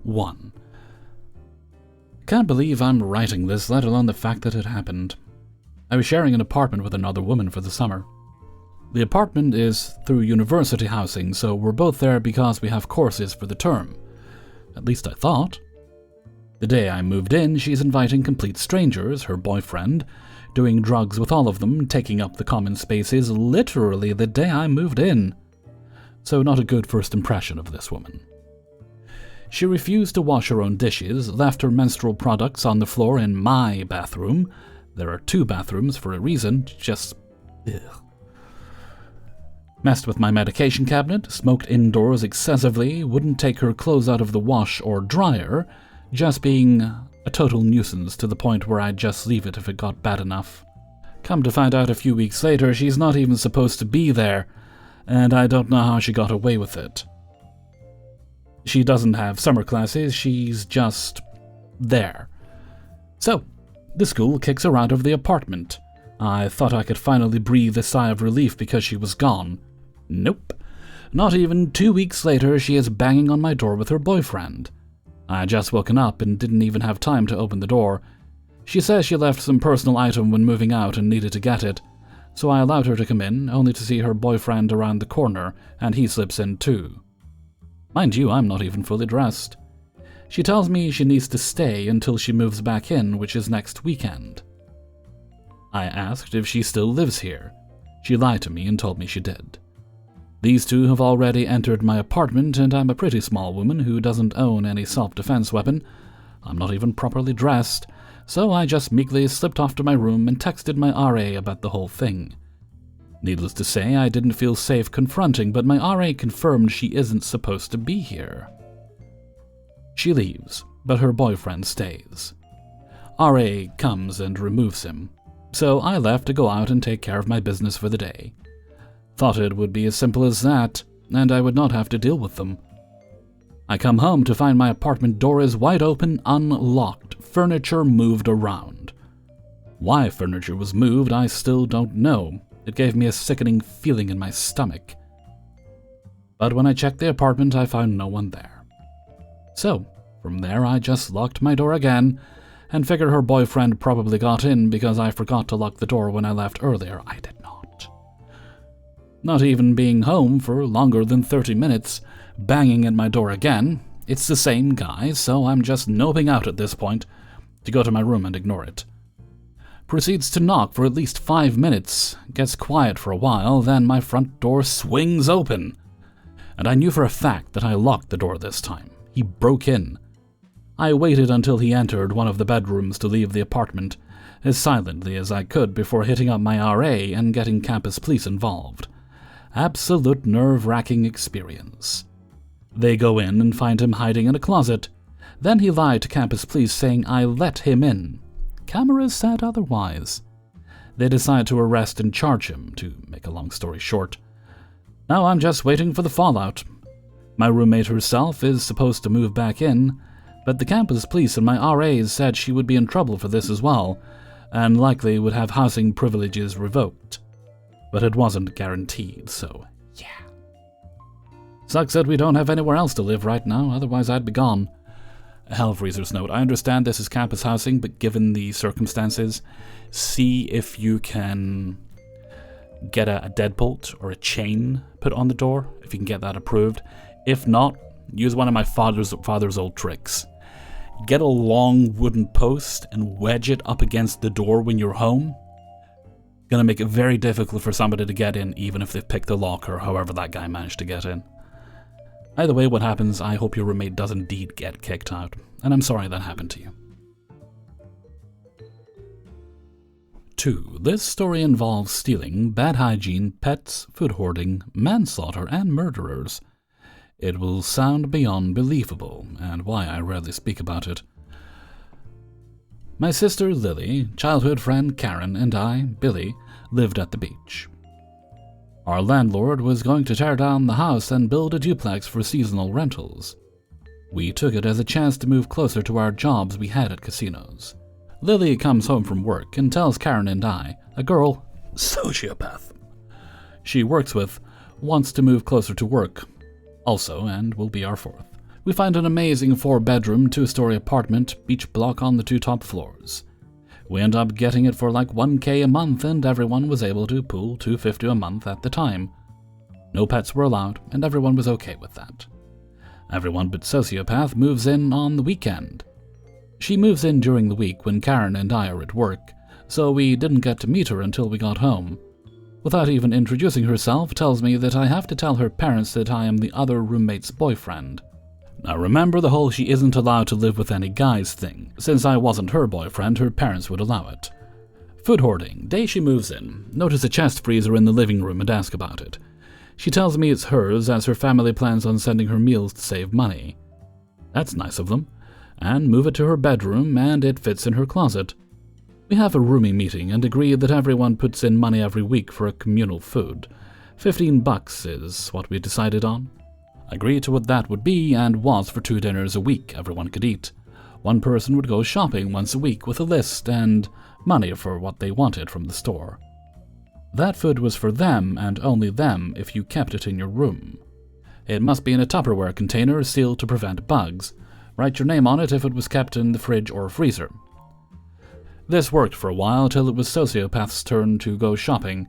1. Can't believe I'm writing this, let alone the fact that it happened. I was sharing an apartment with another woman for the summer. The apartment is through university housing, so we're both there because we have courses for the term. At least I thought. The day I moved in, she's inviting complete strangers, her boyfriend, doing drugs with all of them, taking up the common spaces literally the day I moved in. So not a good first impression of this woman. She refused to wash her own dishes, left her menstrual products on the floor in my bathroom. There are 2 bathrooms for a reason, just... ugh. Messed with my medication cabinet, smoked indoors excessively, wouldn't take her clothes out of the wash or dryer, just being a total nuisance to the point where I'd just leave it if it got bad enough. Come to find out a few weeks later, she's not even supposed to be there, and I don't know how she got away with it. She doesn't have summer classes, she's just there. So, the school kicks her out of the apartment. I thought I could finally breathe a sigh of relief because she was gone. Nope. Not even 2 weeks later, she is banging on my door with her boyfriend. I had just woken up and didn't even have time to open the door. She says she left some personal item when moving out and needed to get it, so I allowed her to come in, only to see her boyfriend around the corner, and he slips in too. Mind you, I'm not even fully dressed. She tells me she needs to stay until she moves back in, which is next weekend. I asked if she still lives here. She lied to me and told me she did. These 2 have already entered my apartment, and I'm a pretty small woman who doesn't own any self-defense weapon. I'm not even properly dressed, so I just meekly slipped off to my room and texted my RA about the whole thing. Needless to say, I didn't feel safe confronting, but my RA confirmed she isn't supposed to be here. She leaves, but her boyfriend stays. RA comes and removes him, so I left to go out and take care of my business for the day. Thought it would be as simple as that, and I would not have to deal with them. I come home to find my apartment door is wide open, unlocked, furniture moved around. Why furniture was moved, I still don't know. It gave me a sickening feeling in my stomach. But when I checked the apartment, I found no one there. So, from there I just locked my door again, and figured her boyfriend probably got in because I forgot to lock the door when I left earlier. I did not. Not even being home for longer than 30 minutes, banging at my door again. It's the same guy, so I'm just noping out at this point to go to my room and ignore it. Proceeds to knock for at least 5 minutes, gets quiet for a while, then my front door swings open. And I knew for a fact that I locked the door this time. He broke in. I waited until he entered one of the bedrooms to leave the apartment, as silently as I could before hitting up my RA and getting campus police involved. Absolute nerve-wracking experience. They go in and find him hiding in a closet. Then he lied to campus police saying I let him in. Cameras said otherwise. They decide to arrest and charge him, to make a long story short. Now I'm just waiting for the fallout. My roommate herself is supposed to move back in, but the campus police and my RAs said she would be in trouble for this as well, and likely would have housing privileges revoked. But it wasn't guaranteed, so yeah. Sucks that we don't have anywhere else to live right now, otherwise I'd be gone. Hellfreezer's note. I understand this is campus housing, but given the circumstances, see if you can get a deadbolt or a chain put on the door, if you can get that approved. If not, use one of my father's old tricks. Get a long wooden post and wedge it up against the door when you're home. Gonna make it very difficult for somebody to get in, even if they've picked the lock or however that guy managed to get in. Either way, what happens, I hope your roommate does indeed get kicked out, and I'm sorry that happened to you. 2. This story involves stealing, bad hygiene, pets, food hoarding, manslaughter, and murderers. It will sound beyond believable, and why I rarely speak about it. My sister Lily, childhood friend Karen, and I, Billy, lived at the beach. Our landlord was going to tear down the house and build a duplex for seasonal rentals. We took it as a chance to move closer to our jobs we had at casinos. Lily comes home from work and tells Karen and I, a girl, sociopath, she works with, wants to move closer to work, also, and will be our fourth. We find an amazing 4-bedroom, 2-story apartment, each block on the 2 top floors. We end up getting it for like $1K a month, and everyone was able to pool $250 a month at the time. No pets were allowed, and everyone was okay with that. Everyone but Sociopath moves in on the weekend. She moves in during the week when Karen and I are at work, so we didn't get to meet her until we got home. Without even introducing herself, tells me that I have to tell her parents that I am the other roommate's boyfriend. Now remember the whole she isn't allowed to live with any guys thing. Since I wasn't her boyfriend, her parents would allow it. Food hoarding. Day she moves in. Notice a chest freezer in the living room and ask about it. She tells me it's hers as her family plans on sending her meals to save money. That's nice of them. And move it to her bedroom, and it fits in her closet. We have a roomie meeting and agree that everyone puts in money every week for a communal food. $15 is what we decided on. Agreed to what that would be, and was for 2 dinners a week everyone could eat. One person would go shopping once a week with a list and money for what they wanted from the store. That food was for them and only them if you kept it in your room. It must be in a Tupperware container sealed to prevent bugs. Write your name on it if it was kept in the fridge or freezer. This worked for a while till it was Sociopath's turn to go shopping,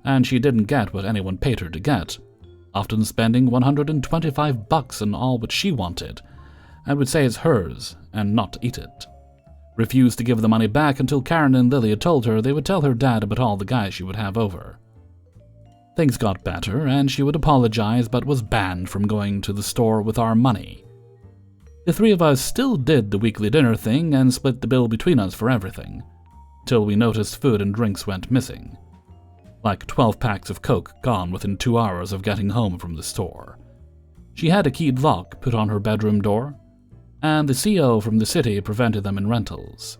and she didn't get what anyone paid her to get, often spending $125 on all what she wanted, and would say it's hers and not eat it. Refused to give the money back until Karen and Lily had told her they would tell her dad about all the guys she would have over. Things got better, and she would apologize but was banned from going to the store with our money. The 3 of us still did the weekly dinner thing and split the bill between us for everything, till we noticed food and drinks went missing. Like 12 packs of Coke gone within 2 hours of getting home from the store. She had a keyed lock put on her bedroom door, and the CO from the city prevented them in rentals.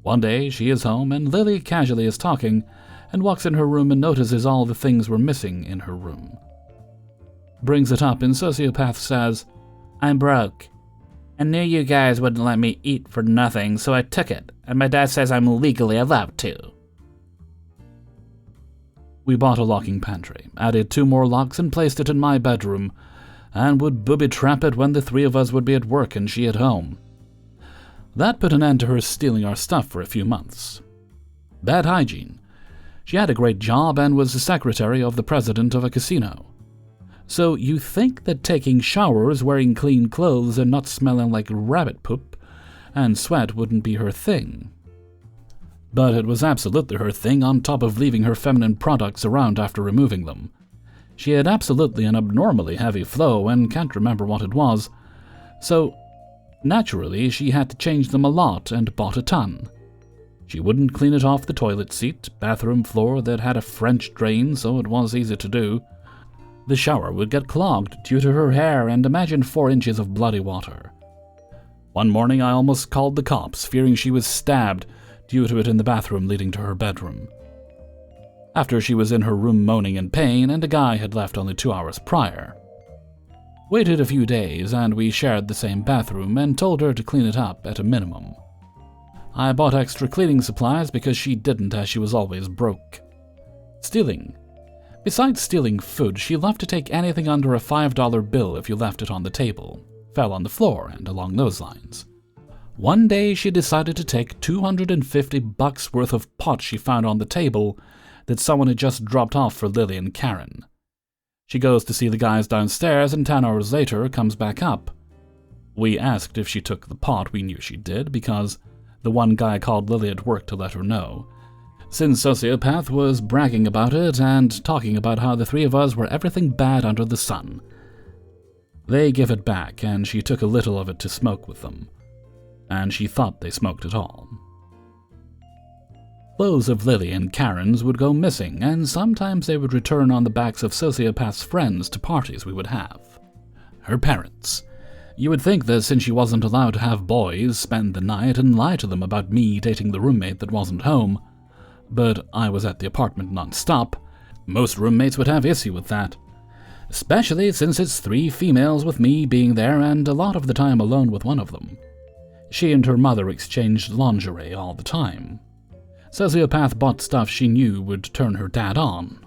One day she is home and Lily casually is talking and walks in her room and notices all the things were missing in her room. Brings it up and Sociopath says, "I'm broke. I knew you guys wouldn't let me eat for nothing, so I took it, and my dad says I'm legally allowed to." We bought a locking pantry, added 2 more locks and placed it in my bedroom, and would booby-trap it when the 3 of us would be at work and she at home. That put an end to her stealing our stuff for a few months. Bad hygiene. She had a great job and was the secretary of the president of a casino. So you think that taking showers, wearing clean clothes, and not smelling like rabbit poop and sweat wouldn't be her thing. But it was absolutely her thing, on top of leaving her feminine products around after removing them. She had absolutely an abnormally heavy flow and can't remember what it was, so naturally she had to change them a lot and bought a ton. She wouldn't clean it off the toilet seat, bathroom floor that had a French drain so it was easy to do. The shower would get clogged due to her hair, and imagine 4 inches of bloody water. One morning I almost called the cops, fearing she was stabbed due to it in the bathroom leading to her bedroom. After she was in her room moaning in pain, and a guy had left only 2 hours prior. Waited a few days, and we shared the same bathroom, and told her to clean it up at a minimum. I bought extra cleaning supplies because she didn't, as she was always broke. Stealing. Besides stealing food, she loved to take anything under a $5 bill if you left it on the table, fell on the floor, and along those lines. One day she decided to take $250 worth of pot she found on the table that someone had just dropped off for Lily and Karen. She goes to see the guys downstairs and 10 hours later comes back up. We asked if she took the pot. We knew she did because the one guy called Lily at work to let her know, since Sociopath was bragging about it and talking about how the 3 of us were everything bad under the sun. They give it back, and she took a little of it to smoke with them, and she thought they smoked it all. Clothes of Lily and Karen's would go missing, and sometimes they would return on the backs of Sociopath's friends to parties we would have. Her parents. You would think that since she wasn't allowed to have boys spend the night and lie to them about me dating the roommate that wasn't home, but I was at the apartment non-stop. Most roommates would have issue with that, especially since it's 3 females with me being there and a lot of the time alone with one of them. She and her mother exchanged lingerie all the time. Sociopath bought stuff she knew would turn her dad on.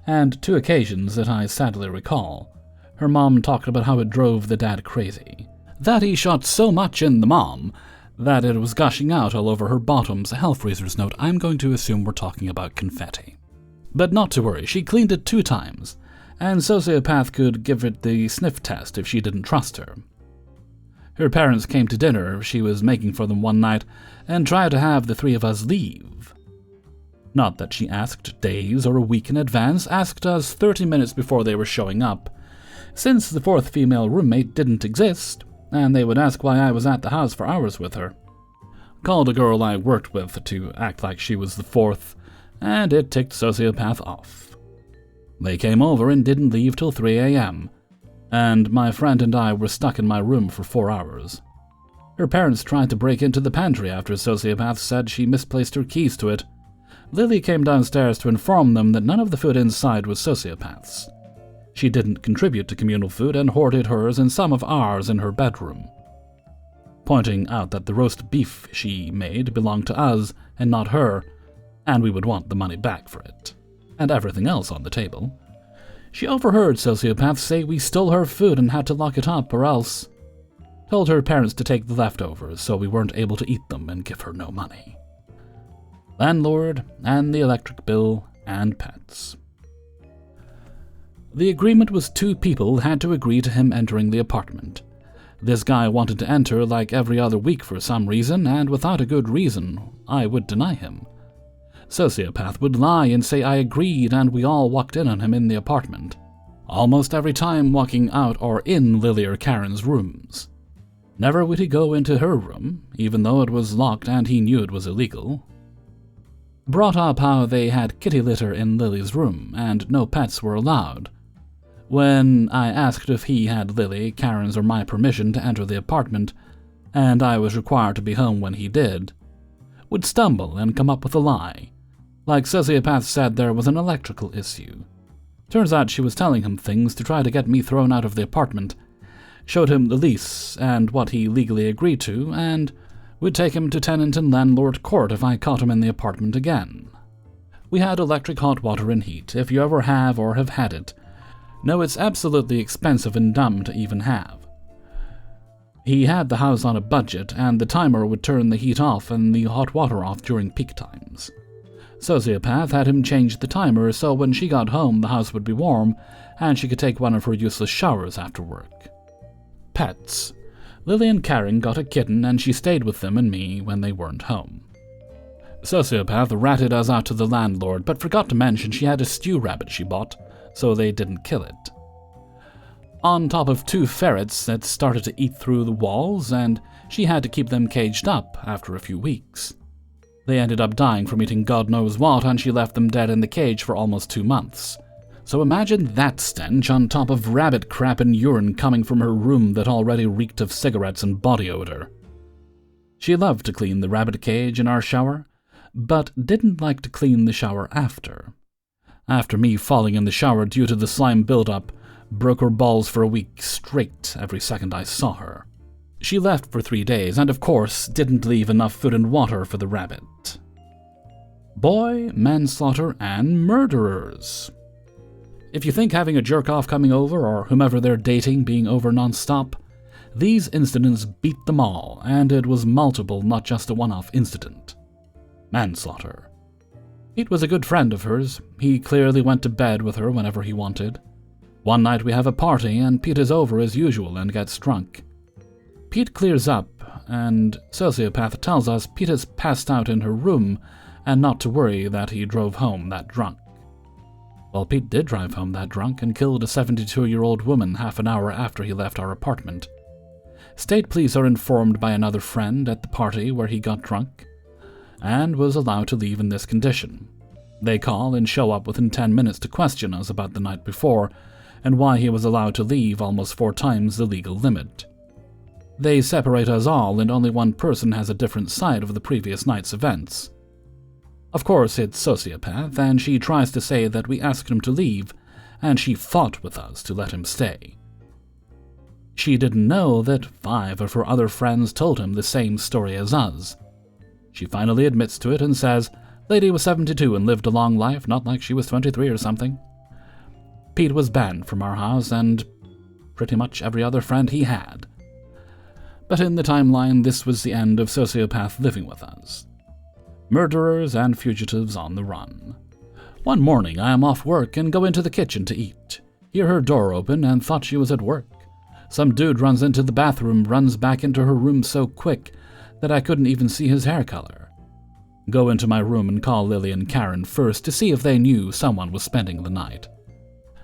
And 2 occasions that I sadly recall, Her mom talked about how it drove the dad crazy. That he shot so much in the mom that it was gushing out all over her bottoms. A Hellfreezer's note, I'm going to assume we're talking about confetti. But not to worry, she cleaned it 2 times, and Sociopath could give it the sniff test if she didn't trust her. Her parents came to dinner she was making for them one night and tried to have the 3 of us leave. Not that she asked days or a week in advance, asked us 30 minutes before they were showing up, since the 4th female roommate didn't exist, and they would ask why I was at the house for hours with her. Called a girl I worked with to act like she was the 4th, and it ticked Sociopath off. They came over and didn't leave till 3 a.m., and my friend and I were stuck in my room for 4 hours. Her parents tried to break into the pantry after Sociopath said she misplaced her keys to it. Lily came downstairs to inform them that none of the food inside was Sociopath's. She didn't contribute to communal food and hoarded hers and some of ours in her bedroom, pointing out that the roast beef she made belonged to us and not her, and we would want the money back for it, and everything else on the table. She overheard Sociopath say we stole her food and had to lock it up or else. Told her parents to take the leftovers so we weren't able to eat them and give her no money. Landlord and the electric bill and pets. The agreement was 2 people had to agree to him entering the apartment. This guy wanted to enter like every other week for some reason, and without a good reason, I would deny him. Sociopath would lie and say I agreed, and we all walked in on him in the apartment, almost every time walking out or in Lily or Karen's rooms. Never would he go into her room, even though it was locked and he knew it was illegal. Brought up how they had kitty litter in Lily's room, and no pets were allowed. When I asked if he had Lily, Karen's, or my permission to enter the apartment, and I was required to be home when he did, would stumble and come up with a lie. Like Sociopath said there was an electrical issue. Turns out she was telling him things to try to get me thrown out of the apartment. Showed him the lease and what he legally agreed to, and would take him to tenant and landlord court if I caught him in the apartment again. We had electric hot water and heat, if you ever have or have had it. No, it's absolutely expensive and dumb to even have. He had the house on a budget, and the timer would turn the heat off and the hot water off during peak times. Sociopath had him change the timer so when she got home the house would be warm, and she could take one of her useless showers after work. Pets. Lily and Karen got a kitten, and she stayed with them and me when they weren't home. Sociopath ratted us out to the landlord, but forgot to mention she had a stew rabbit she bought, so they didn't kill it. On top of 2 ferrets that started to eat through the walls, and she had to keep them caged up after a few weeks. They ended up dying from eating God knows what, and she left them dead in the cage for almost 2 months. So imagine that stench on top of rabbit crap and urine coming from her room that already reeked of cigarettes and body odor. She loved to clean the rabbit cage in our shower, but didn't like to clean the shower after. After me falling in the shower due to the slime buildup, broke her balls for a week straight every second I saw her. She left for 3 days, and of course didn't leave enough food and water for the rabbit. Boy, manslaughter, and murderers. If you think having a jerk-off coming over or whomever they're dating being over non-stop, these incidents beat them all, and it was multiple, not just a one-off incident. Manslaughter. Pete was a good friend of hers. He clearly went to bed with her whenever he wanted. One night we have a party, and Pete is over as usual and gets drunk. Pete clears up, and Sociopath tells us Pete has passed out in her room, and not to worry that he drove home that drunk. Well, Pete did drive home that drunk and killed a 72-year-old woman half an hour after he left our apartment. State police are informed by another friend at the party where he got drunk, and was allowed to leave in this condition. They call and show up within 10 minutes to question us about the night before, and why he was allowed to leave almost 4 times the legal limit. They separate us all, and only one person has a different side of the previous night's events. Of course, it's Sociopath, and she tries to say that we asked him to leave, and she fought with us to let him stay. She didn't know that 5 of her other friends told him the same story as us. She finally admits to it and says, "Lady was 72 and lived a long life, not like she was 23 or something." Pete was banned from our house, and pretty much every other friend he had. But in the timeline, this was the end of Sociopath living with us. Murderers and fugitives on the run. One morning, I am off work and go into the kitchen to eat. Hear her door open and thought she was at work. Some dude runs into the bathroom, runs back into her room so quick that I couldn't even see his hair color. Go into my room and call Lily and Karen first to see if they knew someone was spending the night.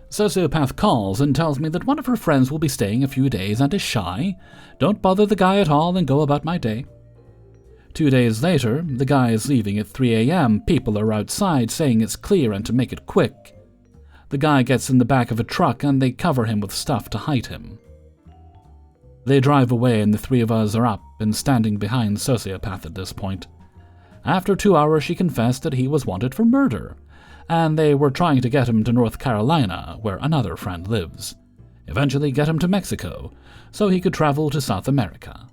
Sociopath calls and tells me that one of her friends will be staying a few days and is shy. Don't bother the guy at all and go about my day. 2 days later, the guy is leaving at 3 a.m. People are outside saying it's clear and to make it quick. The guy gets in the back of a truck and they cover him with stuff to hide him. They drive away and the three of us are up and standing behind Sociopath at this point. After 2 hours, she confessed that he was wanted for murder, and they were trying to get him to North Carolina, where another friend lives. Eventually get him to Mexico, so he could travel to South America.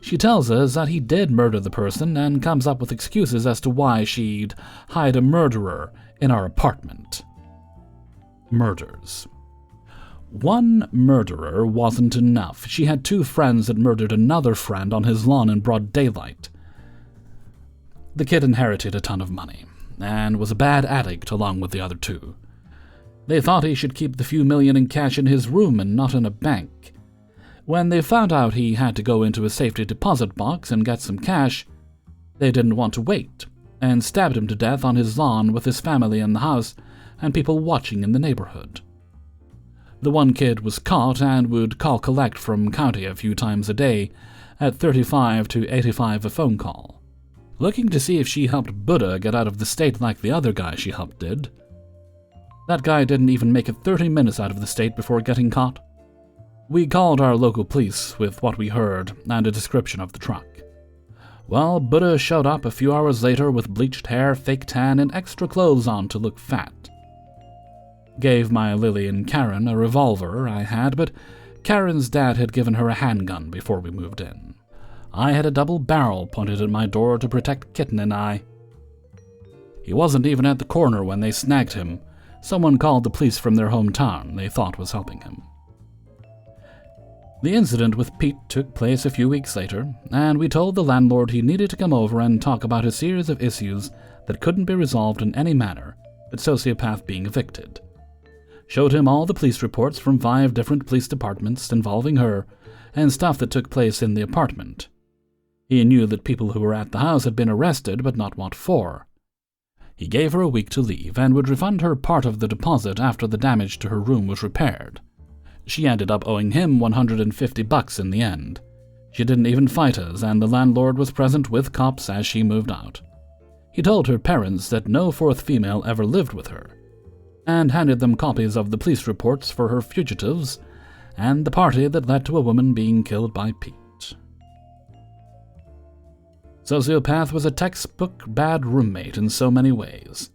She tells us that he did murder the person and comes up with excuses as to why she'd hide a murderer in our apartment. Murders. One murderer wasn't enough. She had 2 friends that murdered another friend on his lawn in broad daylight. The kid inherited a ton of money, and was a bad addict along with the other 2. They thought he should keep the few million in cash in his room and not in a bank. When they found out he had to go into a safety deposit box and get some cash, they didn't want to wait, and stabbed him to death on his lawn with his family in the house and people watching in the neighborhood. The one kid was caught and would call collect from county a few times a day at $35 to $85 a phone call, looking to see if she helped Buddha get out of the state like the other guy she helped did. That guy didn't even make it 30 minutes out of the state before getting caught. We called our local police with what we heard and a description of the truck. Well, Buddha showed up a few hours later with bleached hair, fake tan, and extra clothes on to look fat. Gave my Lily and Karen a revolver I had, but Karen's dad had given her a handgun before we moved in. I had a double barrel pointed at my door to protect Kitten and I. He wasn't even at the corner when they snagged him. Someone called the police from their hometown they thought was helping him. The incident with Pete took place a few weeks later, and we told the landlord he needed to come over and talk about a series of issues that couldn't be resolved in any manner, but Sociopath being evicted. Showed him all the police reports from 5 different police departments involving her, and stuff that took place in the apartment. He knew that people who were at the house had been arrested, but not what for. He gave her a week to leave, and would refund her part of the deposit after the damage to her room was repaired. She ended up owing him $150 in the end. She didn't even fight us, and the landlord was present with cops as she moved out. He told her parents that no 4th female ever lived with her, and handed them copies of the police reports for her fugitives and the party that led to a woman being killed by Pete. Sociopath was a textbook bad roommate in so many ways.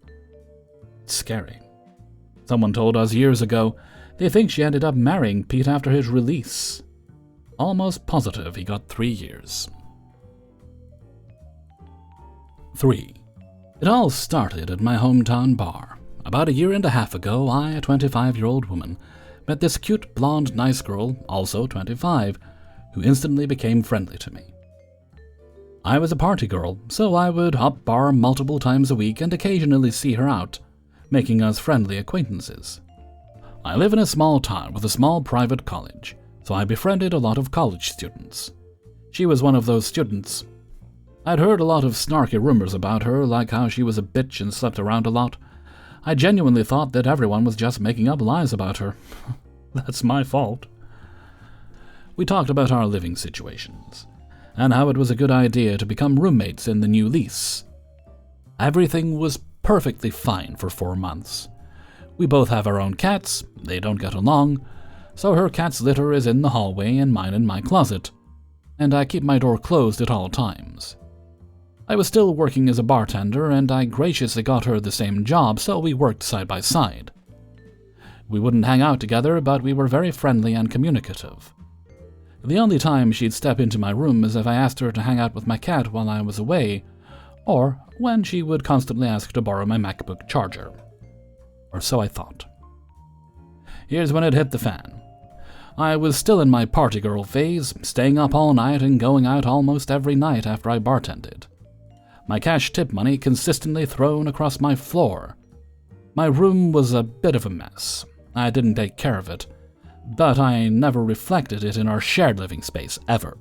It's scary. Someone told us years ago they think she ended up marrying Pete after his release. Almost positive he got 3 years. 3. It all started at my hometown bar. About a year and a half ago, I, a 25-year-old woman, met this cute, blonde, nice girl, also 25, who instantly became friendly to me. I was a party girl, so I would hop bar multiple times a week and occasionally see her out, making us friendly acquaintances. I live in a small town with a small private college, so I befriended a lot of college students. She was one of those students. I'd heard a lot of snarky rumors about her, like how she was a bitch and slept around a lot. I genuinely thought that everyone was just making up lies about her. That's my fault. We talked about our living situations, and how it was a good idea to become roommates in the new lease. Everything was perfectly fine for 4 months. We both have our own cats, they don't get along, so her cat's litter is in the hallway and mine in my closet, and I keep my door closed at all times. I was still working as a bartender, and I graciously got her the same job, so we worked side by side. We wouldn't hang out together, but we were very friendly and communicative. The only time she'd step into my room is if I asked her to hang out with my cat while I was away, or when she would constantly ask to borrow my MacBook charger. Or so I thought. Here's when it hit the fan. I was still in my party girl phase, staying up all night and going out almost every night after I bartended. My cash tip money consistently thrown across my floor. My room was a bit of a mess. I didn't take care of it, but I never reflected it in our shared living space, ever.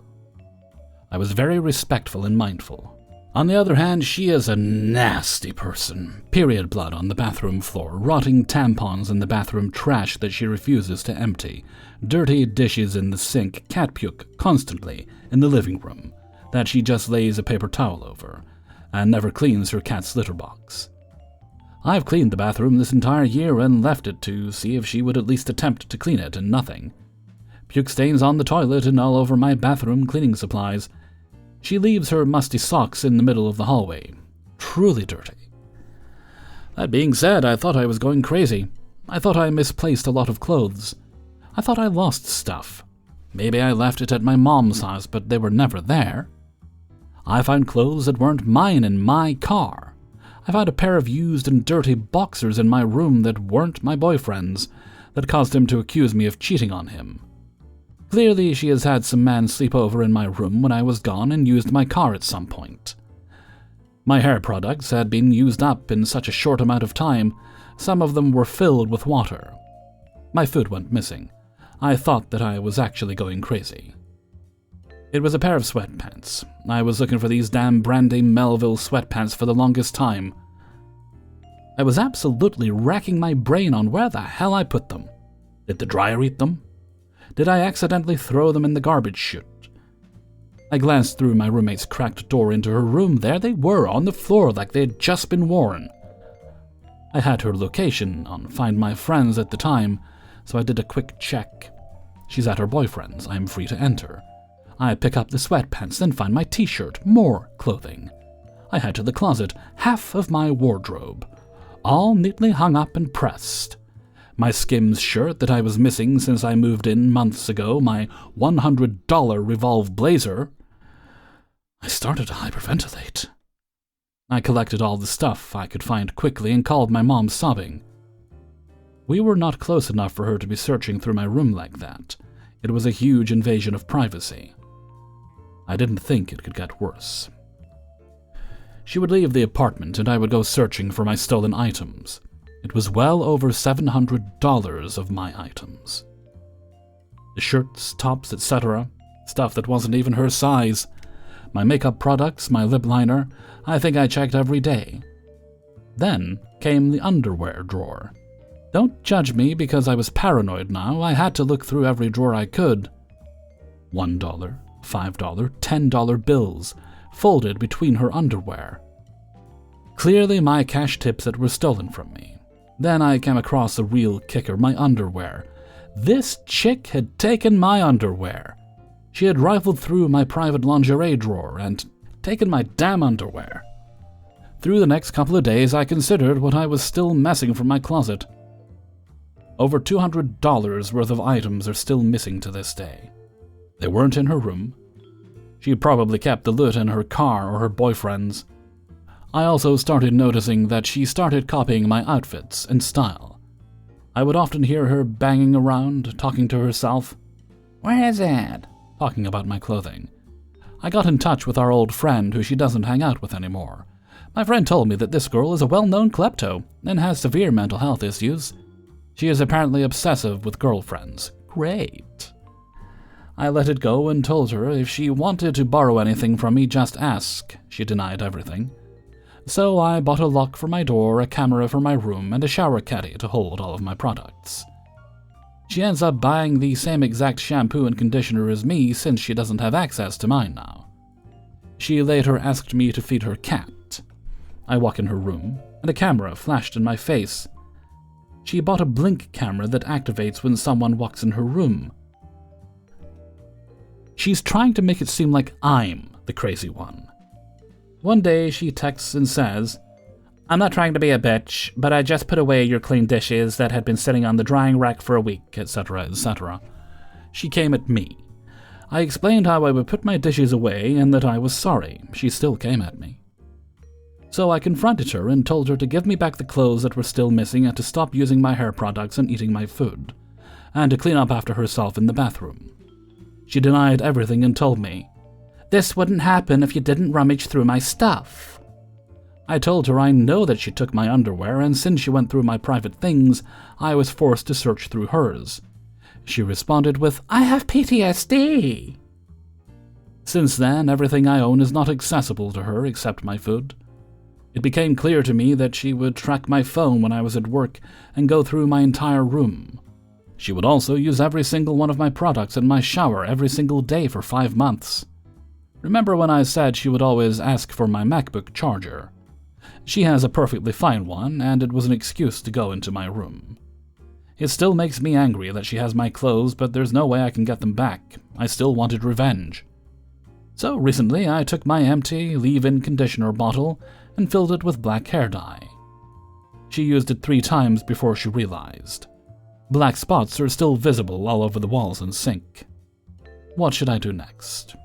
I was very respectful and mindful. On the other hand, she is a nasty person. Period blood on the bathroom floor, rotting tampons in the bathroom trash that she refuses to empty, dirty dishes in the sink, cat puke constantly in the living room that she just lays a paper towel over, and never cleans her cat's litter box. I've cleaned the bathroom this entire year and left it to see if she would at least attempt to clean it, and nothing. Puke stains on the toilet and all over my bathroom cleaning supplies. She leaves her musty socks in the middle of the hallway. Truly dirty. That being said, I thought I was going crazy. I thought I misplaced a lot of clothes. I thought I lost stuff. Maybe I left it at my mom's house, but they were never there. I found clothes that weren't mine in my car. I found a pair of used and dirty boxers in my room that weren't my boyfriend's, that caused him to accuse me of cheating on him. Clearly, she has had some man sleep over in my room when I was gone and used my car at some point. My hair products had been used up in such a short amount of time, some of them were filled with water. My food went missing. I thought that I was actually going crazy. It was a pair of sweatpants. I was looking for these damn Brandy Melville sweatpants for the longest time. I was absolutely racking my brain on where the hell I put them. Did the dryer eat them? Did I accidentally throw them in the garbage chute? I glanced through my roommate's cracked door into her room. There they were, on the floor like they had just been worn. I had her location on Find My Friends at the time, so I did a quick check. She's at her boyfriend's. I am free to enter. I pick up the sweatpants, then find my t-shirt, more clothing. I head to the closet, half of my wardrobe, all neatly hung up and pressed. My Skims shirt that I was missing since I moved in months ago, my $100 Revolve blazer. I started to hyperventilate. I collected all the stuff I could find quickly and called my mom, sobbing. We were not close enough for her to be searching through my room like that. It was a huge invasion of privacy. I didn't think it could get worse. She would leave the apartment and I would go searching for my stolen items. It was well over $700 of my items. The shirts, tops, etc. Stuff that wasn't even her size. My makeup products, my lip liner. I think I checked every day. Then came the underwear drawer. Don't judge me because I was paranoid now. I had to look through every drawer I could. $1, $5, $10 bills, folded between her underwear. Clearly my cash tips that were stolen from me. Then I came across a real kicker, my underwear. This chick had taken my underwear. She had rifled through my private lingerie drawer and taken my damn underwear. Through the next couple of days, I considered what I was still missing from my closet. Over $200 worth of items are still missing to this day. They weren't in her room. She probably kept the loot in her car or her boyfriend's. I also started noticing that she started copying my outfits and style. I would often hear her banging around, talking to herself. "Where's Ed?" talking about my clothing. I got in touch with our old friend who she doesn't hang out with anymore. My friend told me that this girl is a well-known klepto and has severe mental health issues. She is apparently obsessive with girlfriends. Great. I let it go and told her if she wanted to borrow anything from me, just ask. She denied everything. So I bought a lock for my door, a camera for my room, and a shower caddy to hold all of my products. She ends up buying the same exact shampoo and conditioner as me since she doesn't have access to mine now. She later asked me to feed her cat. I walk in her room, and a camera flashed in my face. She bought a blink camera that activates when someone walks in her room. She's trying to make it seem like I'm the crazy one. One day she texts and says, "I'm not trying to be a bitch, but I just put away your clean dishes that had been sitting on the drying rack for a week, etc., etc." She came at me. I explained how I would put my dishes away and that I was sorry. She still came at me. So I confronted her and told her to give me back the clothes that were still missing and to stop using my hair products and eating my food. and to clean up after herself in the bathroom. She denied everything and told me, "This wouldn't happen if you didn't rummage through my stuff." I told her I know that she took my underwear, and since she went through my private things, I was forced to search through hers. She responded with, "I have PTSD." Since then, everything I own is not accessible to her except my food. It became clear to me that she would track my phone when I was at work and go through my entire room. She would also use every single one of my products in my shower every single day for 5 months. Remember when I said she would always ask for my MacBook charger? She has a perfectly fine one, and it was an excuse to go into my room. It still makes me angry that she has my clothes, but there's no way I can get them back. I still wanted revenge. So recently I took my empty leave-in conditioner bottle and filled it with black hair dye. She used it 3 times before she realized. Black spots are still visible all over the walls and sink. What should I do next?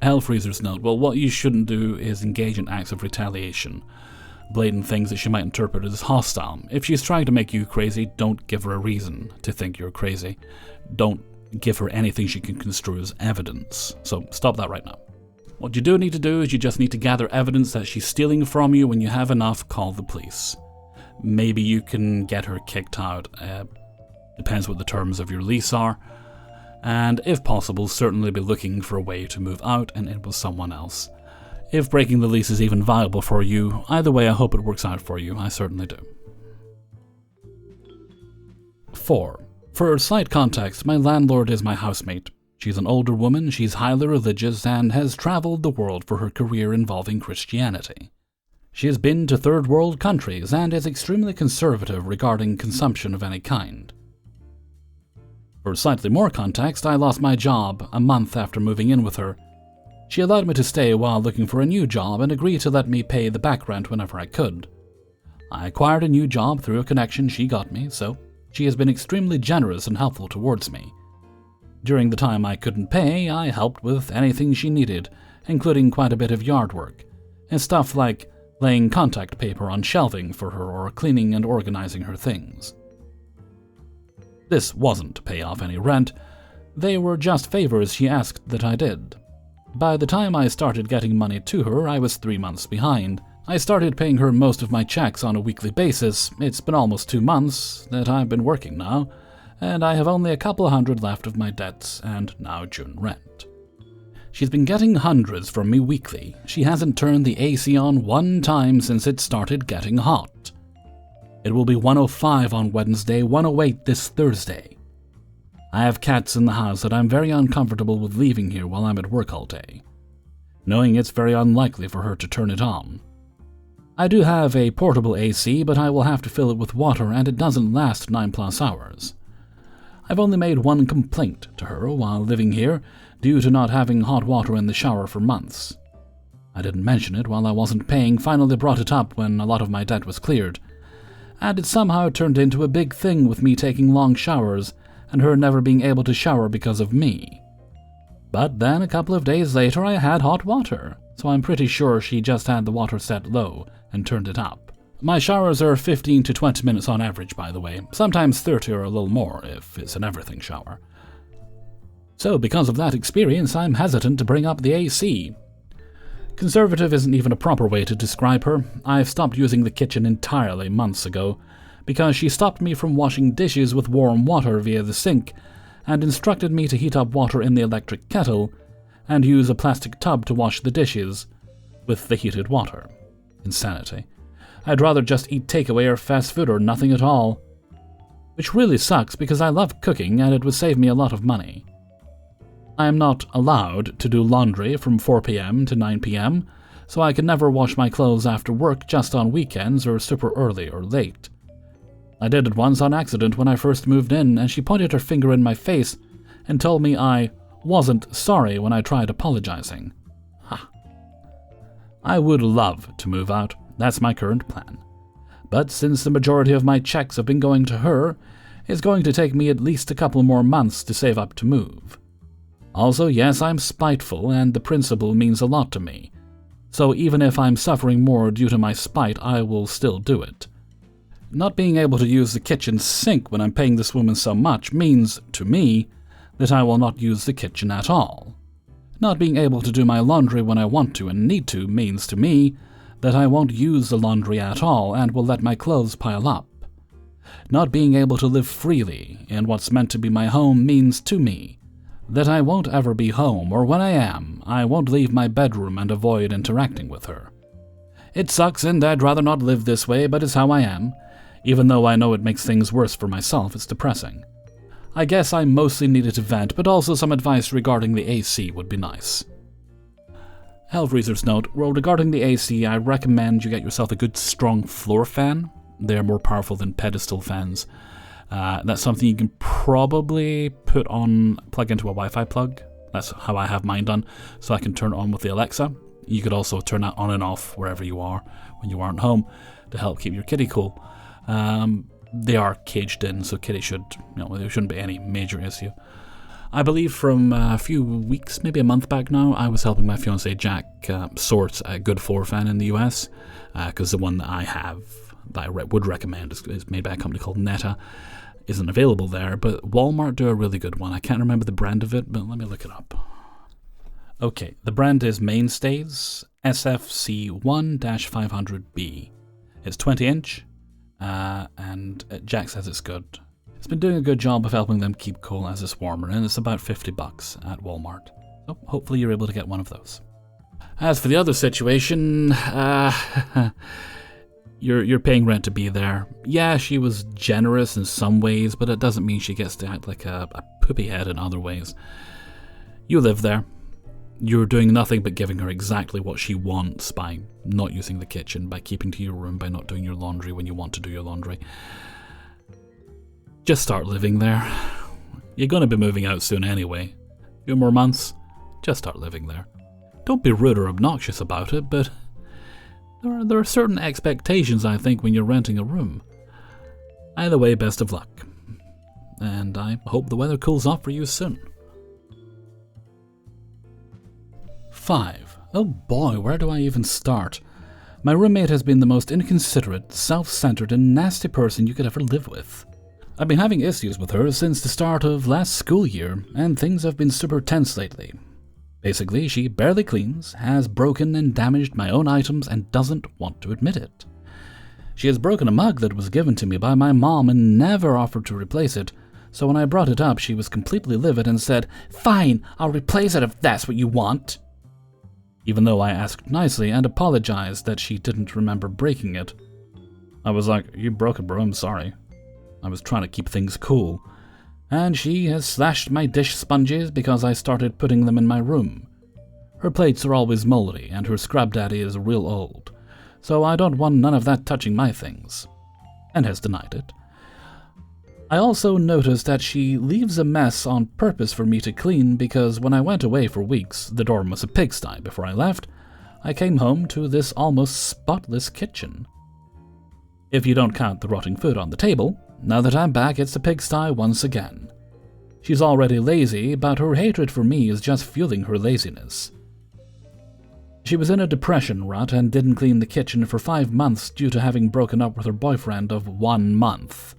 Hellfreezer's note, well, what you shouldn't do is engage in acts of retaliation. Blatant things that she might interpret as hostile. If she's trying to make you crazy, don't give her a reason to think you're crazy. Don't give her anything she can construe as evidence. So stop that right now. What you do need to do is you just need to gather evidence that she's stealing from you. When you have enough, call the police. Maybe you can get her kicked out. Depends what the terms of your lease are. And if possible, certainly be looking for a way to move out and in with someone else. If breaking the lease is even viable for you, either way I hope it works out for you, I certainly do. 4. For slight context, my landlord is my housemate. She's an older woman, she's highly religious, and has traveled the world for her career involving Christianity. She has been to third world countries and is extremely conservative regarding consumption of any kind. For slightly more context, I lost my job a month after moving in with her. She allowed me to stay while looking for a new job and agreed to let me pay the back rent whenever I could. I acquired a new job through a connection she got me, so she has been extremely generous and helpful towards me. During the time I couldn't pay, I helped with anything she needed, including quite a bit of yard work, and stuff like laying contact paper on shelving for her or cleaning and organizing her things. This wasn't to pay off any rent, they were just favors she asked that I did. By the time I started getting money to her, I was 3 months behind. I started paying her most of my checks on a weekly basis. It's been almost 2 months that I've been working now, and I have only a couple hundred left of my debts and now June rent. She's been getting hundreds from me weekly. She hasn't turned the AC on 1 time since it started getting hot. It will be 105 on Wednesday, 108 this Thursday. I have cats in the house that I'm very uncomfortable with leaving here while I'm at work all day, knowing it's very unlikely for her to turn it on. I do have a portable AC, but I will have to fill it with water and it doesn't last 9+ hours. I've only made 1 complaint to her while living here due to not having hot water in the shower for months. I didn't mention it while I wasn't paying, finally brought it up when a lot of my debt was cleared, and it somehow turned into a big thing with me taking long showers and her never being able to shower because of me. But then a couple of days later I had hot water, so I'm pretty sure she just had the water set low and turned it up. My showers are 15 to 20 minutes on average, by the way, sometimes 30 or a little more if it's an everything shower. So because of that experience, I'm hesitant to bring up the AC. Conservative isn't even a proper way to describe her. I've stopped using the kitchen entirely months ago, because she stopped me from washing dishes with warm water via the sink, and instructed me to heat up water in the electric kettle, and use a plastic tub to wash the dishes with the heated water. Insanity. I'd rather just eat takeaway or fast food or nothing at all. Which really sucks because I love cooking and it would save me a lot of money. I am not allowed to do laundry from 4 p.m. to 9 p.m., so I can never wash my clothes after work, just on weekends or super early or late. I did it once on accident when I first moved in, and she pointed her finger in my face and told me I wasn't sorry when I tried apologizing. Ha. I would love to move out. That's my current plan. But since the majority of my checks have been going to her, it's going to take me at least a couple more months to save up to move. Also, yes, I'm spiteful, and the principle means a lot to me. So even if I'm suffering more due to my spite, I will still do it. Not being able to use the kitchen sink when I'm paying this woman so much means, to me, that I will not use the kitchen at all. Not being able to do my laundry when I want to and need to means, to me, that I won't use the laundry at all and will let my clothes pile up. Not being able to live freely in what's meant to be my home means, to me, that I won't ever be home, or when I am, I won't leave my bedroom and avoid interacting with her. It sucks and I'd rather not live this way, but it's how I am. Even though I know it makes things worse for myself, it's depressing. I guess I mostly needed to vent, but also some advice regarding the AC would be nice. Hellfreezer's note, well, regarding the AC, I recommend you get yourself a good strong floor fan. They're more powerful than pedestal fans. That's something you can probably plug into a Wi-Fi plug. That's how I have mine done, so I can turn it on with the Alexa. You could also turn that on and off wherever you are when you aren't home to help keep your kitty cool. They are caged in, so kitty there shouldn't be any major issue. I believe from a few weeks, maybe a month back now, I was helping my fiancé Jack source a good floor fan in the US, because the one that I have, that I would recommend, is made by a company called Netta, isn't available there, but Walmart do a really good one. I can't remember the brand of it, but let me look it up. Okay, the brand is Mainstays SFC1-500B. It's 20-inch, and Jack says it's good. It's been doing a good job of helping them keep cool as it's warmer, and it's about $50 at Walmart. So hopefully you're able to get one of those. As for the other situation, you're paying rent to be there. Yeah, she was generous in some ways, but it doesn't mean she gets to act like a poopy head in other ways. You live there. You're doing nothing but giving her exactly what she wants by not using the kitchen, by keeping to your room, by not doing your laundry when you want to do your laundry. Just start living there. You're going to be moving out soon anyway. A few more months, just start living there. Don't be rude or obnoxious about it, but there are certain expectations, I think, when you're renting a room. Either way, best of luck. And I hope the weather cools off for you soon. 5. Oh boy, where do I even start? My roommate has been the most inconsiderate, self-centered, and nasty person you could ever live with. I've been having issues with her since the start of last school year, and things have been super tense lately. Basically, she barely cleans, has broken and damaged my own items, and doesn't want to admit it. She has broken a mug that was given to me by my mom and never offered to replace it, so when I brought it up, she was completely livid and said, "Fine, I'll replace it if that's what you want." Even though I asked nicely and apologized that she didn't remember breaking it. I was like, "You broke it, bro, I'm sorry." I was trying to keep things cool. And she has slashed my dish sponges because I started putting them in my room. Her plates are always moldy and her scrub daddy is real old, so I don't want none of that touching my things. And has denied it. I also noticed that she leaves a mess on purpose for me to clean because when I went away for weeks, the dorm was a pigsty before I left, I came home to this almost spotless kitchen. If you don't count the rotting food on the table, now that I'm back it's a pigsty once again. She's already lazy, but her hatred for me is just fueling her laziness. She was in a depression rut and didn't clean the kitchen for 5 months due to having broken up with her boyfriend of 1 month.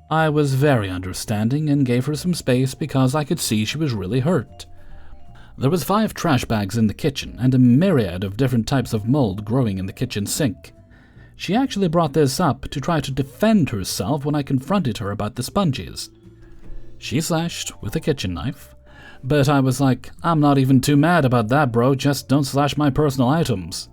I was very understanding and gave her some space because I could see she was really hurt. There was 5 trash bags in the kitchen and a myriad of different types of mold growing in the kitchen sink. She actually brought this up to try to defend herself when I confronted her about the sponges. She slashed with a kitchen knife, but I was like, "I'm not even too mad about that, bro, just don't slash my personal items."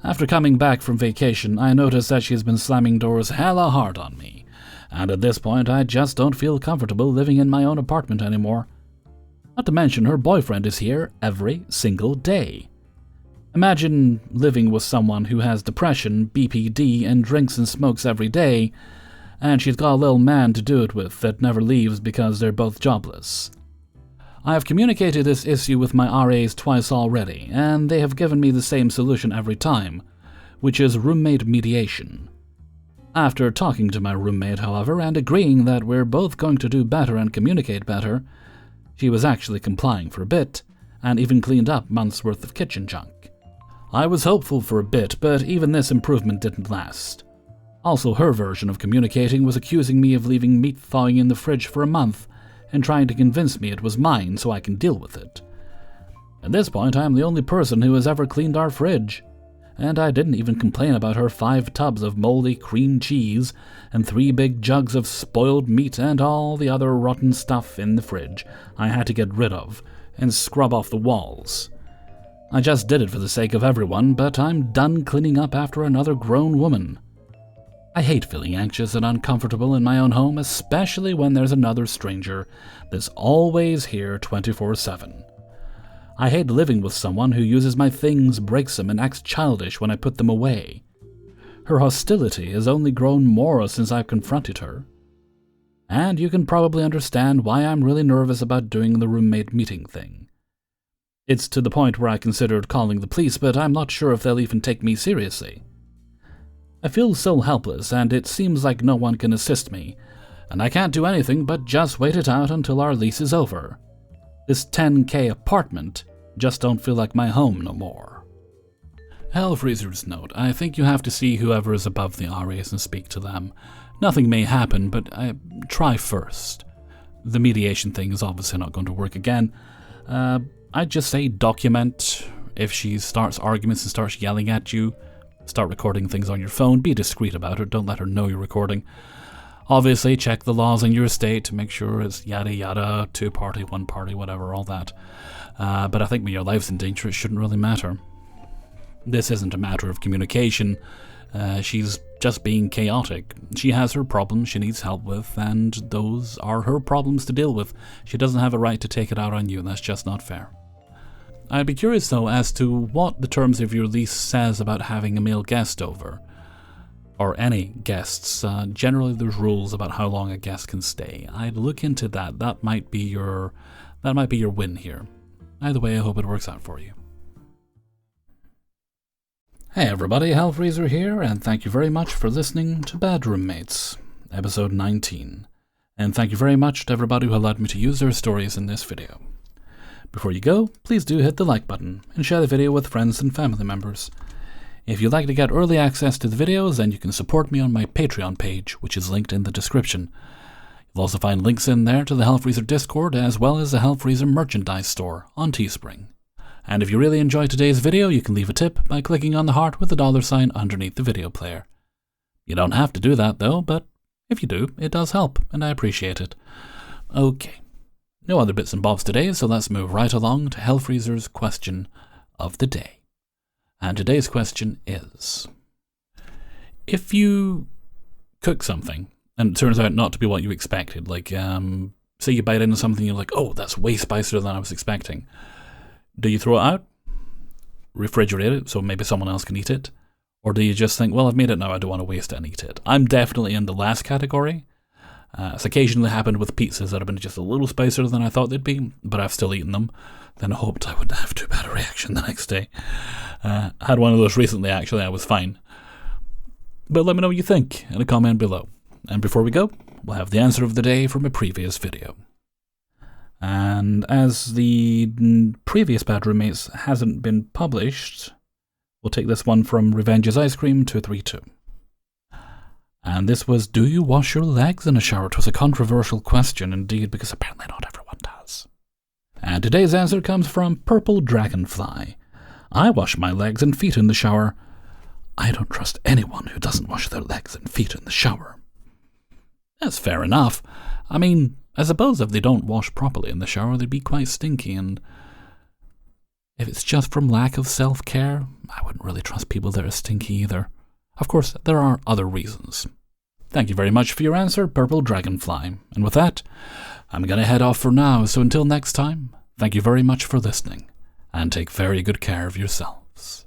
After coming back from vacation, I noticed that she's been slamming doors hella hard on me, and at this point I just don't feel comfortable living in my own apartment anymore. Not to mention her boyfriend is here every single day. Imagine living with someone who has depression, BPD, and drinks and smokes every day, and she's got a little man to do it with that never leaves because they're both jobless. I have communicated this issue with my RAs twice already, and they have given me the same solution every time, which is roommate mediation. After talking to my roommate, however, and agreeing that we're both going to do better and communicate better, she was actually complying for a bit, and even cleaned up months' worth of kitchen junk. I was hopeful for a bit, but even this improvement didn't last. Also, her version of communicating was accusing me of leaving meat thawing in the fridge for a month and trying to convince me it was mine so I can deal with it. At this point, I am the only person who has ever cleaned our fridge, and I didn't even complain about her 5 tubs of moldy cream cheese and 3 big jugs of spoiled meat and all the other rotten stuff in the fridge I had to get rid of and scrub off the walls. I just did it for the sake of everyone, but I'm done cleaning up after another grown woman. I hate feeling anxious and uncomfortable in my own home, especially when there's another stranger that's always here 24/7. I hate living with someone who uses my things, breaks them, and acts childish when I put them away. Her hostility has only grown more since I've confronted her. And you can probably understand why I'm really nervous about doing the roommate meeting thing. It's to the point where I considered calling the police, but I'm not sure if they'll even take me seriously. I feel so helpless, and it seems like no one can assist me, and I can't do anything but just wait it out until our lease is over. This 10K apartment just don't feel like my home no more. Hellfreezer's note: I think you have to see whoever is above the RAs and speak to them. Nothing may happen, but try first. The mediation thing is obviously not going to work again. I'd just say document. If she starts arguments and starts yelling at you, start recording things on your phone. Be discreet about it. Don't let her know you're recording. Obviously, check the laws in your state to make sure it's yada yada, 2 party, 1 party, whatever, all that. But I think when your life's in danger, it shouldn't really matter. This isn't a matter of communication. She's just being chaotic. She has her problems she needs help with, and those are her problems to deal with. She doesn't have a right to take it out on you. That's just not fair. I'd be curious, though, as to what the terms of your lease says about having a male guest over. Or any guests. Generally, there's rules about how long a guest can stay. I'd look into that. That might be your win here. Either way, I hope it works out for you. Hey everybody, Hellfreezer here, and thank you very much for listening to Bad Roommates, episode 19. And thank you very much to everybody who allowed me to use their stories in this video. Before you go, please do hit the like button and share the video with friends and family members. If you'd like to get early access to the videos, then you can support me on my Patreon page, which is linked in the description. You'll also find links in there to the Hellfreezer Discord, as well as the Hellfreezer merchandise store on Teespring. And if you really enjoyed today's video, you can leave a tip by clicking on the heart with the $sign underneath the video player. You don't have to do that though, but if you do, it does help, and I appreciate it. Okay, no other bits and bobs today, so let's move right along to Hellfreezer's question of the day. And today's question is: if you cook something, and it turns out not to be what you expected, like, say you bite into something, you're like, oh, that's way spicier than I was expecting. Do you throw it out, refrigerate it so maybe someone else can eat it? Or do you just think, well, I've made it now, I don't want to waste it and eat it? I'm definitely in the last category. It's occasionally happened with pizzas that have been just a little spicier than I thought they'd be, but I've still eaten them. Then I hoped I wouldn't have too bad a reaction the next day. I had one of those recently, actually. I was fine. But let me know what you think in a comment below. And before we go, we'll have the answer of the day from a previous video. And as the previous Bad Roommates hasn't been published, we'll take this one from Revenge's Ice Cream 232. And this was, do you wash your legs in a shower? It was a controversial question indeed, because apparently not everyone does. And today's answer comes from Purple Dragonfly. I wash my legs and feet in the shower. I don't trust anyone who doesn't wash their legs and feet in the shower. That's fair enough. I mean, I suppose if they don't wash properly in the shower, they'd be quite stinky, and if it's just from lack of self-care, I wouldn't really trust people that are stinky either. Of course, there are other reasons. Thank you very much for your answer, Purple Dragonfly. And with that, I'm going to head off for now, so until next time, thank you very much for listening, and take very good care of yourselves.